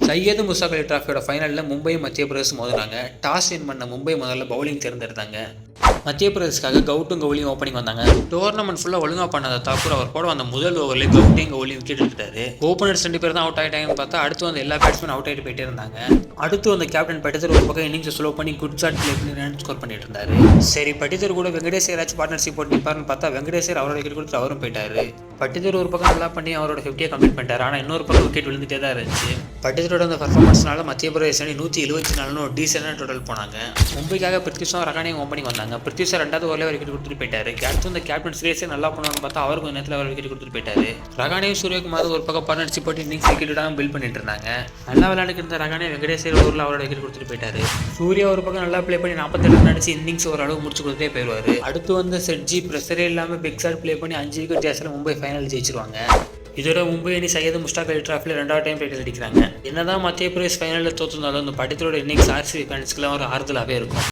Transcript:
சையது முஸ்தாக் அலி டிராஃபியோட ஃபைனலில் மும்பையும் மத்திய பிரதேசம் மோதினாங்க. Toss win பண்ண மும்பை முதல்ல பவுலிங் தேர்ந்தெடுத்தாங்க. மத்திய பிரதேஷ்காக கவுட்டும் கவுலியும் ஓப்பனிங் வந்தாங்க. டோர்னமெண்ட் ஃபுல்லாக ஒழுங்காக பண்ணாத தாக்கூர் அவர் போட வந்த முதல் ஓவரில் கவுட்டையும் கவுலியும் விக்கெட் எடுத்துட்டாரு. ஓப்பனர்ஸ் 2 பேர் தான் அவுட் ஆகிட்டாங்கன்னு பார்த்தா அடுத்து வந்து எல்லா பேட்ஸ்மேன் அவுட் ஆகிட்டு போயிட்டே இருந்தாங்க. அடுத்து வந்து கேப்டன் பட்டிதர் ஒரு பக்கம் இன்னிங்ஸ் ஸ்லோ பண்ணி குட் ஷாட் ப்ளே பண்ணி ரன் ஸ்கோர் பண்ணிட்டு இருந்தாரு. சரி, பட்டிதர் கூட வெங்கடேசராச்சும் பார்ட்னர்ஷிப் போட்டு நிற்பாருன்னு பார்த்தா வெங்கடேசர் அவரோட விக்கெட் கொடுத்து அவரும் போயிட்டாரு. பட்டிதர் ஒரு பக்கம் நல்லா பண்ணி அவரோட 50 கம்ப்ளீட் பண்ணிட்டாரு. ஆனால் இன்னொரு பக்கம் விக்கெட் விழுந்துட்டே தான் இருந்துச்சு. பட்டிதரோட அந்த பர்ஃபார்மன்ஸ்னால மத்திய பிரதேச அணி 174 ஒரு டீசென்டான டோட்டல் போனாங்க. மும்பைக்காக பிருத்விஷா ரகானேயும் ஓப்பனிங் வந்தாங்க. பிருத்விஷா 2வது ஓவரில் விக்கெட் கொடுத்துட்டு போயிட்டாரு. அடுத்து இந்த கேப்டன் சுரேஷே நல்லா பண்ணுவான்னு பார்த்தா அவர் கொஞ்சம் நேரத்தில் அவர் விக்கெட் கொடுத்துட்டு போயிட்டாரு. ரகானேயும் சூரியகுமார் ஒரு பக்கம் பார்ட்னர்ஷிப் போட்டு இன்னிங்ஸ் விக்கெட் விடாமல் பில்ட் பண்ணிட்டு இருந்தாங்க. நல்லா விளையாண்டுட்டு இருந்த ரகானே வெங்கடேசர் ஓவரில் அவரோட விக்கெட் கொடுத்துட்டு போயிட்டாரு. சூர்யா ஒரு பக்கம் நல்லா ப்ளே பண்ணி 47 ரன் அடிச்சு இன்னிங்ஸ் ஒரு அளவு முடிச்சு கொடுத்தே போயிடுவாரு. அடுத்து வந்து செட்ஜி ப்ரெஷரே இல்லாமல் பிக் ஷாட் ப்ளே பண்ணி 5 விக்கெட் ஜாஸ்தியில் மும்பை ஃபைனல் ஜெயிச்சிருவாங்க. இதோட மும்பை அணி சையது முஸ்தாக் அலி டிராஃபியில் 2வது டைம் டைட்டில் அடிக்கிறாங்க. என்னதான் மத்திய பிரதேஷ் ஃபைனலில் தோற்றுனாலும் இந்த பட்டித்தரோட இன்னிங்ஸ் ஆர்சிபி ஃபேன்ஸ்க்குலாம் ஒரு ஆறுதலாகவே இருக்கும்.